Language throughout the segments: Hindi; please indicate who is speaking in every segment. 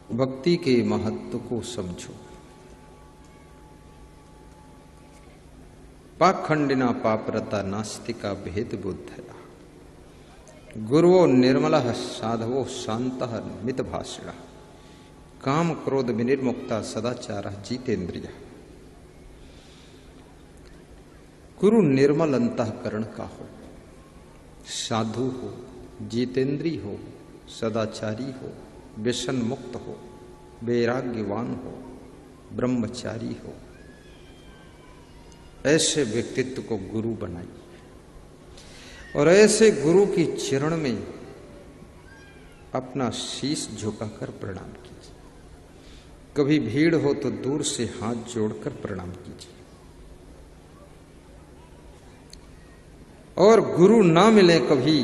Speaker 1: भक्ति के महत्व को समझो। पाखंडिना पापरता नास्तिका भेद बुद्धया गुरुवो निर्मलः साधवो शांतः मितभाषिणः काम क्रोध विनिर्मुक्ता सदाचारः जितेंद्रिय। गुरु निर्मल अंतःकरण का हो, साधु हो, जितेंद्री हो, सदाचारी हो, व्यसन मुक्त हो, वैराग्यवान हो, ब्रह्मचारी हो, ऐसे व्यक्तित्व को गुरु बनाइए और ऐसे गुरु की चरण में अपना शीश झुकाकर प्रणाम कीजिए। कभी भीड़ हो तो दूर से हाथ जोड़कर प्रणाम कीजिए और गुरु ना मिले कभी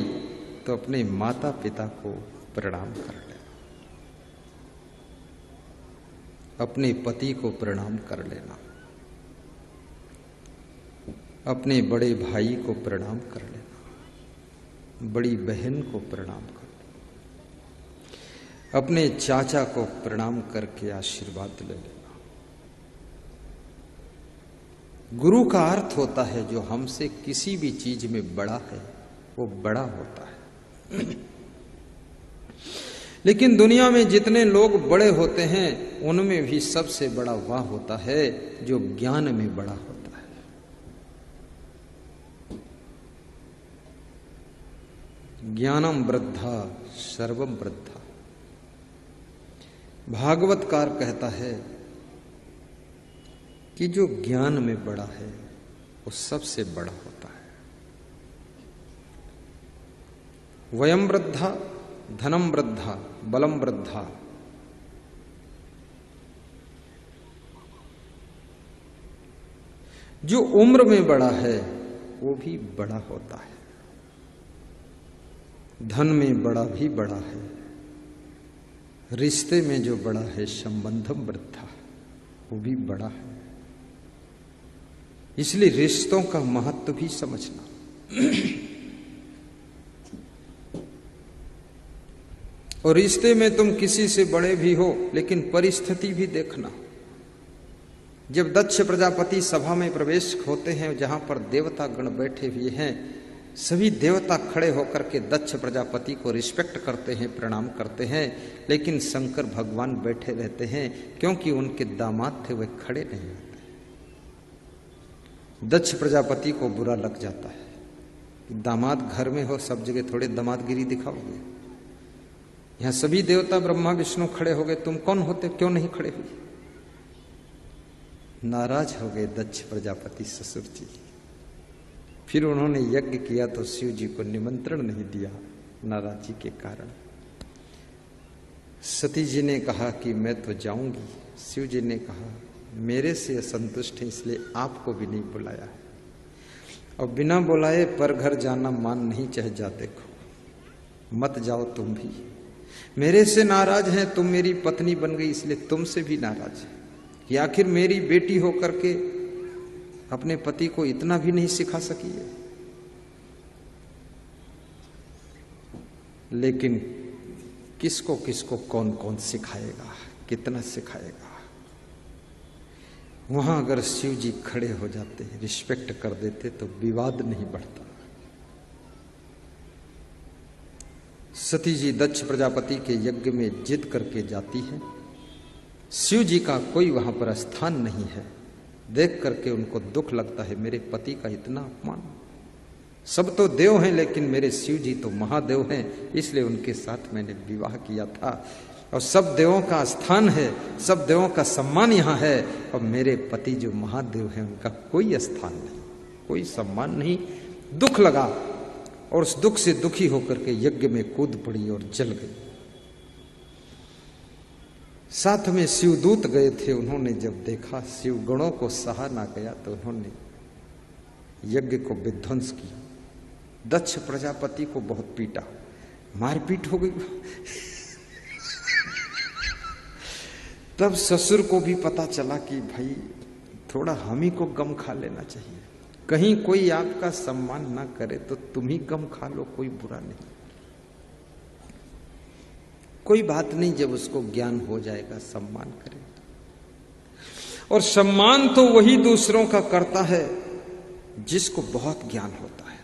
Speaker 1: तो अपने माता पिता को प्रणाम कर लेना, अपने पति को प्रणाम कर लेना, अपने बड़े भाई को प्रणाम कर लेना, बड़ी बहन को प्रणाम कर लेना, अपने चाचा को प्रणाम करके आशीर्वाद ले लेना। गुरु का अर्थ होता है जो हमसे किसी भी चीज में बड़ा है वो बड़ा होता है। लेकिन दुनिया में जितने लोग बड़े होते हैं उनमें भी सबसे बड़ा वह होता है जो ज्ञान में बड़ा होता है। ज्ञानम वृद्धा सर्वम वृद्धा। भागवतकार कहता है कि जो ज्ञान में बड़ा है वो सबसे बड़ा होता है। वयम वृद्धा धनम वृद्धा बलम वृद्धा। जो उम्र में बड़ा है वो भी बड़ा होता है, धन में बड़ा भी बड़ा है, रिश्ते में जो बड़ा है संबंधम वृद्धा वो भी बड़ा है। इसलिए रिश्तों का महत्व भी समझना। और रिश्ते में तुम किसी से बड़े भी हो लेकिन परिस्थिति भी देखना। जब दक्ष प्रजापति सभा में प्रवेश होते हैं जहां पर देवता गण बैठे हुए हैं, सभी देवता खड़े होकर के दक्ष प्रजापति को रिस्पेक्ट करते हैं, प्रणाम करते हैं, लेकिन शंकर भगवान बैठे रहते हैं क्योंकि उनके दामाद थे वे खड़े नहीं होते। दक्ष प्रजापति को बुरा लग जाता है कि दामाद घर में हो सब जगह थोड़े दामादगिरी दिखाओगे। यहां सभी देवता ब्रह्मा विष्णु खड़े हो गए, तुम कौन होते, क्यों नहीं खड़े हुए? नाराज हो गए दक्ष प्रजापति ससुर जी। फिर उन्होंने यज्ञ किया तो शिव जी को निमंत्रण नहीं दिया नाराजी के कारण। सती जी ने कहा कि मैं तो जाऊंगी। शिव जी ने कहा मेरे से असंतुष्ट है इसलिए आपको भी नहीं बुलाया है, और बिना बुलाए पर घर जाना मान नहीं, चाहे जाते को मत जाओ तुम भी। मेरे से नाराज है, तुम मेरी पत्नी बन गई इसलिए तुमसे भी नाराज है कि आखिर मेरी बेटी होकर के अपने पति को इतना भी नहीं सिखा सकी है। लेकिन किसको किसको कौन कौन सिखाएगा, कितना सिखाएगा। वहां अगर शिव जी खड़े हो जाते, रिस्पेक्ट कर देते तो विवाद नहीं बढ़ता। सती जी दक्ष प्रजापति के यज्ञ में जिद करके जाती है। शिव जी का कोई वहां पर स्थान नहीं है। देख करके उनको दुख लगता है, मेरे पति का इतना अपमान। सब तो देव हैं लेकिन मेरे शिव जी तो महादेव हैं, इसलिए उनके साथ मैंने विवाह किया था और सब देवों का स्थान है, सब देवों का सम्मान यहाँ है, और मेरे पति जो महादेव हैं उनका कोई स्थान नहीं, कोई सम्मान नहीं। दुख लगा और उस दुख से दुखी होकर के यज्ञ में कूद पड़ी और जल गई। साथ में शिवदूत गए थे, उन्होंने जब देखा शिव गणों को सहा ना गया तो उन्होंने यज्ञ को विध्वंस किया। दक्ष प्रजापति को बहुत पीटा, मारपीट हो गई। तब ससुर को भी पता चला कि भाई थोड़ा हम ही को गम खा लेना चाहिए, कहीं कोई आपका सम्मान ना करे तो तुम ही गम खा लो, कोई बुरा नहीं। कोई बात नहीं, जब उसको ज्ञान हो जाएगा सम्मान करेगा। और सम्मान तो वही दूसरों का करता है जिसको बहुत ज्ञान होता है।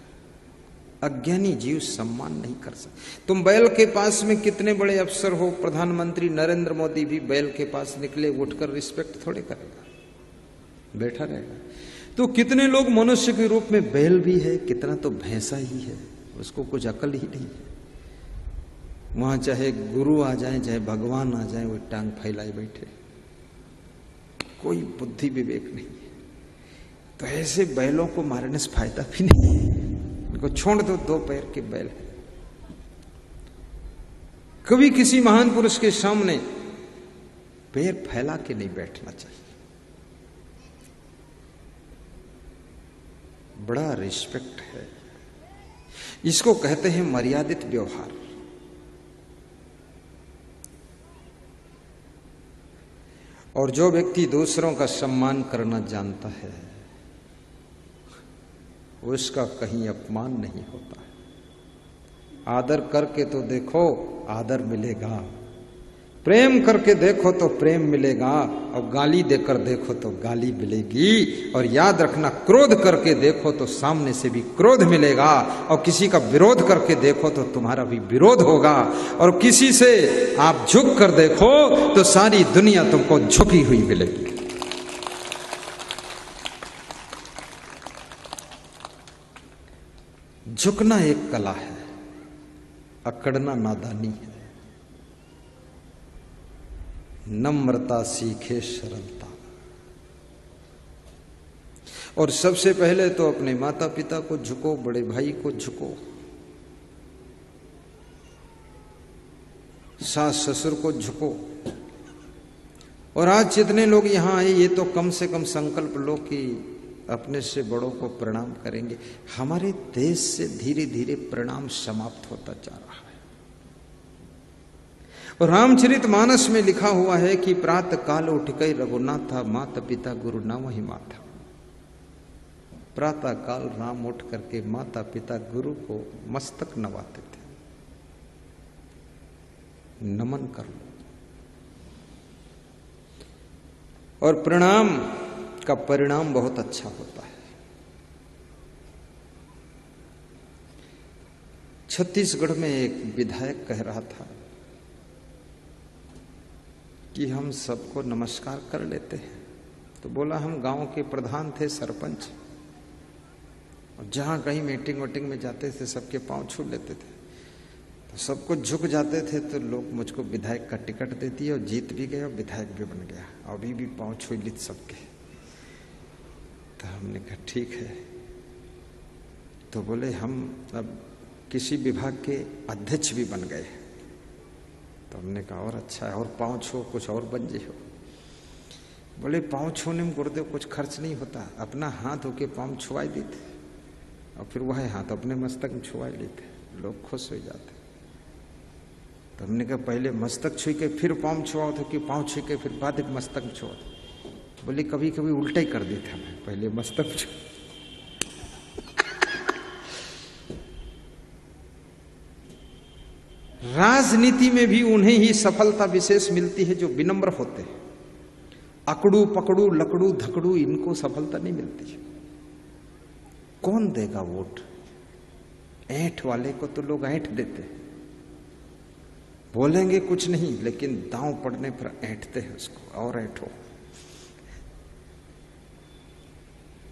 Speaker 1: अज्ञानी जीव सम्मान नहीं कर सकते। तुम बैल के पास में कितने बड़े अफसर हो, प्रधानमंत्री नरेंद्र मोदी भी बैल के पास निकले उठकर रिस्पेक्ट थोड़े करेगा, बैठा रहेगा। तो कितने लोग मनुष्य के रूप में बैल भी है, कितना तो भैंसा ही है, उसको कुछ अकल ही नहीं है। वहां चाहे गुरु आ जाए चाहे भगवान आ जाए, वो टांग फैलाए बैठे, कोई बुद्धि विवेक नहीं है। तो ऐसे बैलों को मारने से फायदा भी नहीं है, उनको छोड़ दो, दो पैर के बैल है। कभी किसी महान पुरुष के सामने पैर फैला के नहीं बैठना चाहिए। बड़ा रिस्पेक्ट है, इसको कहते हैं मर्यादित व्यवहार। और जो व्यक्ति दूसरों का सम्मान करना जानता है उसका कहीं अपमान नहीं होता है। आदर करके तो देखो आदर मिलेगा, प्रेम करके देखो तो प्रेम मिलेगा, और गाली देकर देखो तो गाली मिलेगी। और याद रखना, क्रोध करके देखो तो सामने से भी क्रोध मिलेगा, और किसी का विरोध करके देखो तो तुम्हारा भी विरोध होगा। और किसी से आप झुक कर देखो तो सारी दुनिया तुमको झुकी हुई मिलेगी। झुकना एक कला है, अकड़ना नादानी है। नम्रता सीखे सरलता। और सबसे पहले तो अपने माता पिता को झुको, बड़े भाई को झुको, सास ससुर को झुको। और आज जितने लोग यहां आए, ये तो कम से कम संकल्प लो कि अपने से बड़ों को प्रणाम करेंगे। हमारे देश से धीरे धीरे प्रणाम समाप्त होता जा रहा है। और रामचरितमानस में लिखा हुआ है कि प्रातः काल उठ गए रघुनाथा, माता पिता गुरु न वही माथा। प्रातः काल राम उठ करके माता पिता गुरु को मस्तक नवाते थे, नमन कर लो। और प्रणाम का परिणाम बहुत अच्छा होता है। छत्तीसगढ़ में एक विधायक कह रहा था कि हम सबको नमस्कार कर लेते हैं। तो बोला, हम गांव के प्रधान थे, सरपंच, और जहां कहीं मीटिंग वोटिंग में जाते थे सबके पांव छू लेते थे। तो सबको झुक जाते थे, तो लोग मुझको विधायक का टिकट दे दिए और जीत भी गया और विधायक भी बन गया। अभी भी पांव छू ली सबके। तो हमने कहा ठीक है। तो बोले, हम अब किसी विभाग के अध्यक्ष भी बन गए। तो हमने कहा और अच्छा है, और पाँव छो कुछ और बन जी हो। बोले, पाँव छूने में गुरुदेव कुछ खर्च नहीं होता, अपना हाथ होके पाँव छुआई देते और फिर वह हाथ अपने मस्तक में छुआ लेते, लोग खुश हो जाते। तो हमने कहा पहले मस्तक छुई के फिर पाँव छुआओ तो कि पाँव छुई के फिर बाद मस्तक में छुआ। बोले कभी कभी उल्टा ही कर देते हमें, पहले मस्तक छू। राजनीति में भी उन्हें ही सफलता विशेष मिलती है जो विनम्र होते हैं। अकड़ू पकड़ू लकड़ू धकड़ू इनको सफलता नहीं मिलती। कौन देगा वोट? ऐंठ वाले को तो लोग ऐंठ देते हैं, बोलेंगे कुछ नहीं, लेकिन दांव पड़ने पर ऐंठते हैं उसको, और ऐंठो।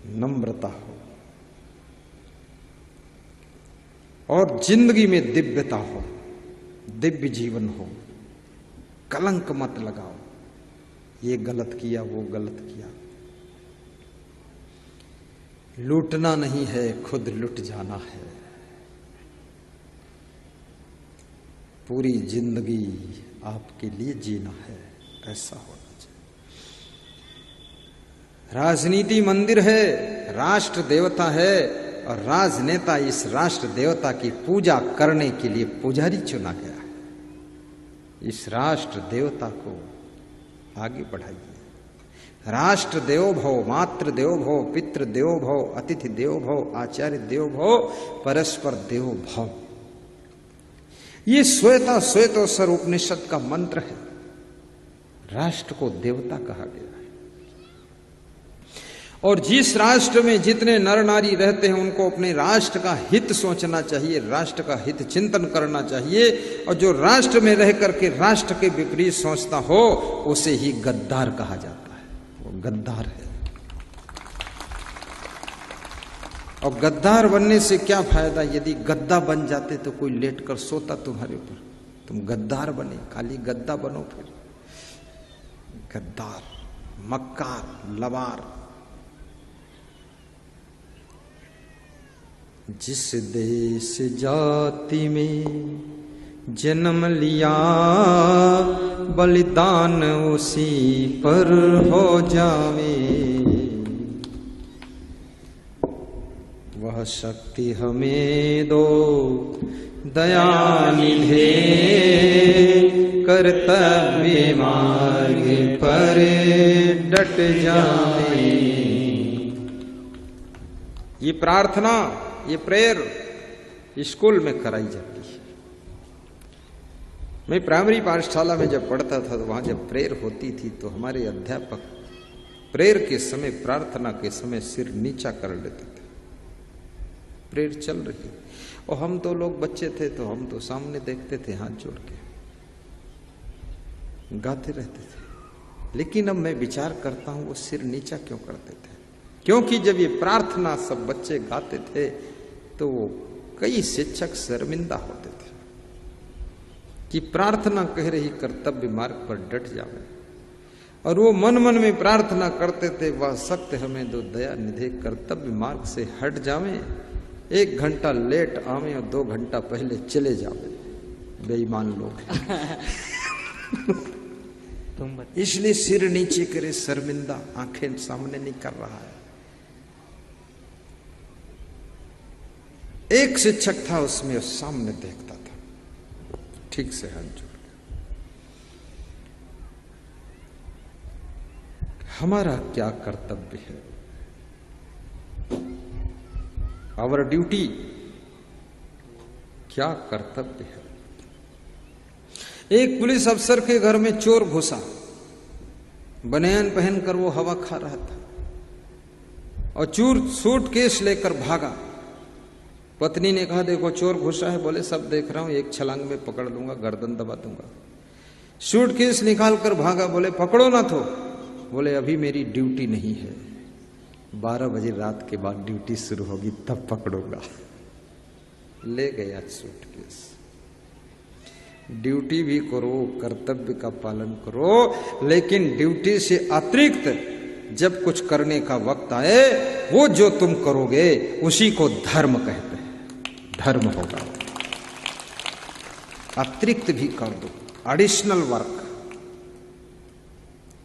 Speaker 1: नम्रता हो और जिंदगी में दिव्यता हो, दिव्य जीवन हो, कलंक मत लगाओ, ये गलत किया वो गलत किया। लूटना नहीं है, खुद लुट जाना है। पूरी जिंदगी आपके लिए जीना है, ऐसा होना चाहिए। राजनीति मंदिर है, राष्ट्र देवता है, और राजनेता इस राष्ट्र देवता की पूजा करने के लिए पुजारी चुना गया है। इस राष्ट्र देवता को आगे बढ़ाइए। राष्ट्र देवो भव, मातृ देवो भव, पितृ देवो भव, अतिथि देवो भव, आचार्य देवो भव, परस्पर देवो भव। ये श्वेता श्वेतोत्तर उपनिषद का मंत्र है। राष्ट्र को देवता कहा गया है, और जिस राष्ट्र में जितने नर नारी रहते हैं उनको अपने राष्ट्र का हित सोचना चाहिए, राष्ट्र का हित चिंतन करना चाहिए। और जो राष्ट्र में रह करके राष्ट्र के विपरीत सोचता हो उसे ही गद्दार कहा जाता है। वो गद्दार है। और गद्दार बनने से क्या फायदा? यदि गद्दा बन जाते तो कोई लेट कर सोता तुम्हारे ऊपर, तुम गद्दार बने, खाली गद्दा बनो। फिर गद्दार, मक्कार, लवार। जिस देश जाति में जन्म लिया बलिदान उसी पर हो जावे, वह शक्ति हमें दो दया निधे, कर्तव्य मार्ग पर डट जावे। ये प्रार्थना, ये प्रेयर स्कूल में कराई जाती है। मैं प्राइमरी पाठशाला में जब पढ़ता था तो वहां जब प्रेयर होती थी तो हमारे अध्यापक प्रेयर के समय, प्रार्थना के समय सिर नीचा कर लेते थे। प्रेयर चल रही और हम तो लोग बच्चे थे तो हम तो सामने देखते थे, हाथ जोड़ के गाते रहते थे। लेकिन अब मैं विचार करता हूं वो सिर नीचा क्यों करते थे? क्योंकि जब ये प्रार्थना सब बच्चे गाते थे तो कई शिक्षक शर्मिंदा होते थे कि प्रार्थना कह रही कर्तव्य मार्ग पर डट जावे, और वो मन मन में प्रार्थना करते थे, वह शक्ति हमें दो दया निधे, कर्तव्य मार्ग से हट जावे, 1 घंटा लेट आवे और 2 घंटा पहले चले जावे। बेईमान लोग इसलिए सिर नीचे करे, शर्मिंदा, आंखें सामने नहीं कर रहा है। एक शिक्षक था उसमें, सामने देखता था, ठीक से हाथ जोड़ के। हमारा क्या कर्तव्य है? आवर ड्यूटी, क्या कर्तव्य है? एक पुलिस अफसर के घर में चोर घुसा, बनियान पहनकर वो हवा खा रहा था और सूटकेस लेकर भागा। पत्नी ने कहा, देखो चोर घुसा है। बोले, सब देख रहा हूं, एक छलांग में पकड़ लूंगा, गर्दन दबा दूंगा। सूटकेस निकाल कर भागा। बोले, पकड़ो ना तो। बोले, अभी मेरी ड्यूटी नहीं है, 12 बजे रात के बाद ड्यूटी शुरू होगी, तब पकड़ूंगा। ले गया सूटकेस। ड्यूटी भी करो, कर्तव्य का पालन करो, लेकिन ड्यूटी से अतिरिक्त जब कुछ करने का वक्त आए, वो जो तुम करोगे उसी को धर्म कहते हैं। धर्म होगा। अतिरिक्त भी कर दो, एडिशनल वर्क,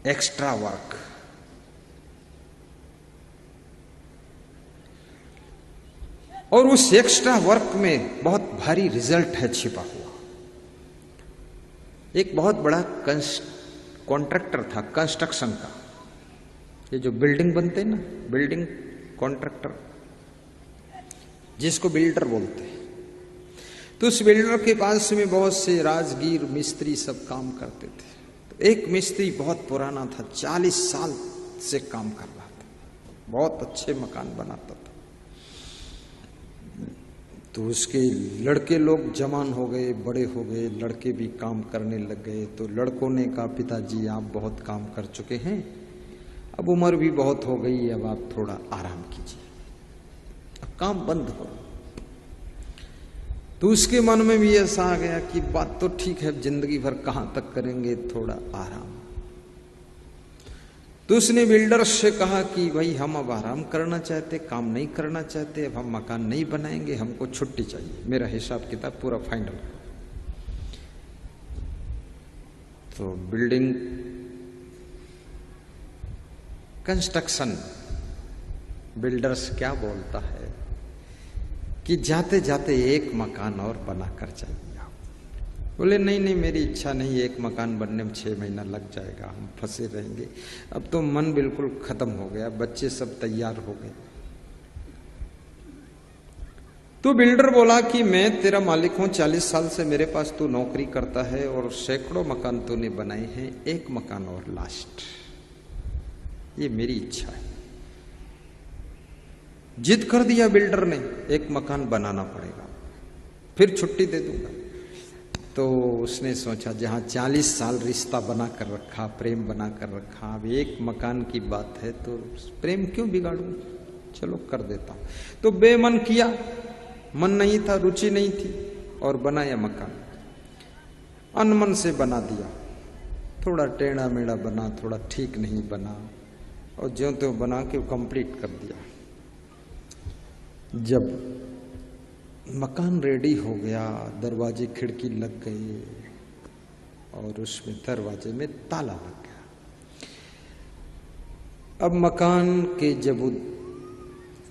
Speaker 1: एक्स्ट्रा वर्क। और उस एक्स्ट्रा वर्क में बहुत भारी रिजल्ट है छिपा हुआ। एक बहुत बड़ा कॉन्ट्रैक्टर था कंस्ट्रक्शन का, ये जो बिल्डिंग बनते हैं ना, बिल्डिंग कॉन्ट्रैक्टर, जिसको बिल्डर बोलते हैं। तो उस बिल्डर के पास में बहुत से राजगीर मिस्त्री सब काम करते थे। तो एक मिस्त्री बहुत पुराना था, 40 साल से काम कर रहा था, बहुत अच्छे मकान बनाता था। तो उसके लड़के लोग जवान हो गए, बड़े हो गए, लड़के भी काम करने लग गए। तो लड़कों ने कहा, पिताजी आप बहुत काम कर चुके हैं, अब उम्र भी बहुत हो गई, अब आप थोड़ा आराम कीजिए, अब काम बंद करो। तो उसके मन में भी ऐसा आ गया कि बात तो ठीक है, जिंदगी भर कहां तक करेंगे, थोड़ा आराम। तो उसने बिल्डर से कहा कि भाई हम अब आराम करना चाहते, काम नहीं करना चाहते, अब हम मकान नहीं बनाएंगे, हमको छुट्टी चाहिए, मेरा हिसाब किताब पूरा फाइनल। तो बिल्डिंग कंस्ट्रक्शन बिल्डर्स क्या बोलता है कि जाते जाते एक मकान और बनाकर चाहिए। बोले, नहीं नहीं, मेरी इच्छा नहीं, एक मकान बनने में 6 महीना लग जाएगा, हम फंसे रहेंगे। अब तो मन बिल्कुल खत्म हो गया, बच्चे सब तैयार हो गए। तो बिल्डर बोला कि मैं तेरा मालिक हूं, 40 साल से मेरे पास तू नौकरी करता है और सैकड़ों मकान तूने बनाए हैं, एक मकान और लास्ट, ये मेरी इच्छा है। जिद कर दिया बिल्डर ने, एक मकान बनाना पड़ेगा, फिर छुट्टी दे दूंगा। तो उसने सोचा जहां 40 साल रिश्ता बना कर रखा, प्रेम बना कर रखा, अब एक मकान की बात है तो प्रेम क्यों बिगाड़ूं, चलो कर देता हूं। तो बेमन किया, मन नहीं था, रुचि नहीं थी, और बनाया मकान। अनमन से बना दिया, थोड़ा टेढ़ा मेढ़ा बना, थोड़ा ठीक नहीं बना, और ज्यों त्यों बना के कंप्लीट कर दिया। जब मकान रेडी हो गया, दरवाजे खिड़की लग गए और उसमें दरवाजे में ताला लग गया। अब मकान के जब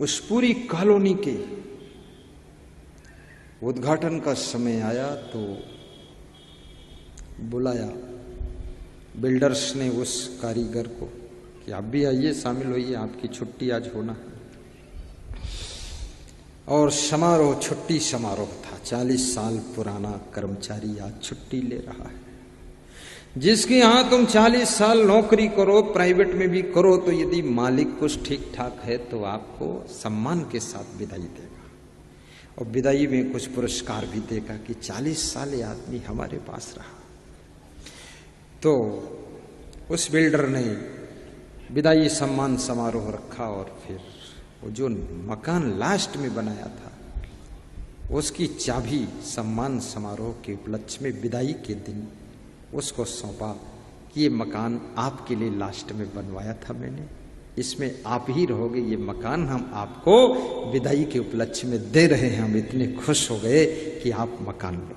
Speaker 1: उस पूरी कॉलोनी के उद्घाटन का समय आया तो बुलाया बिल्डर्स ने उस कारीगर को कि आप भी आइए, शामिल होइए, आपकी छुट्टी आज होना है। और समारोह, छुट्टी समारोह था। 40 साल पुराना कर्मचारी आज छुट्टी ले रहा है। जिसके यहां तुम 40 साल नौकरी करो, प्राइवेट में भी करो, तो यदि मालिक कुछ ठीक ठाक है तो आपको सम्मान के साथ विदाई देगा, और विदाई में कुछ पुरस्कार भी देगा कि 40 साल ये आदमी हमारे पास रहा। तो उस बिल्डर ने विदाई सम्मान समारोह रखा, और फिर वो जो मकान लास्ट में बनाया था उसकी चाबी सम्मान समारोह के उपलक्ष्य में विदाई के दिन उसको सौंपा कि ये मकान आपके लिए लास्ट में बनवाया था मैंने, इसमें आप ही रहोगे, ये मकान हम आपको विदाई के उपलक्ष्य में दे रहे हैं, हम इतने खुश हो गए कि आप मकान लो।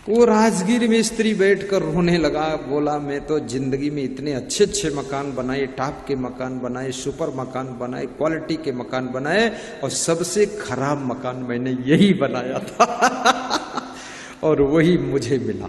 Speaker 1: वो राजगीर मिस्त्री बैठकर रोने लगा, बोला मैं तो जिंदगी में इतने अच्छे अच्छे मकान बनाए, टॉप के मकान बनाए, सुपर मकान बनाए, क्वालिटी के मकान बनाए, और सबसे खराब मकान मैंने यही बनाया था और वही मुझे मिला।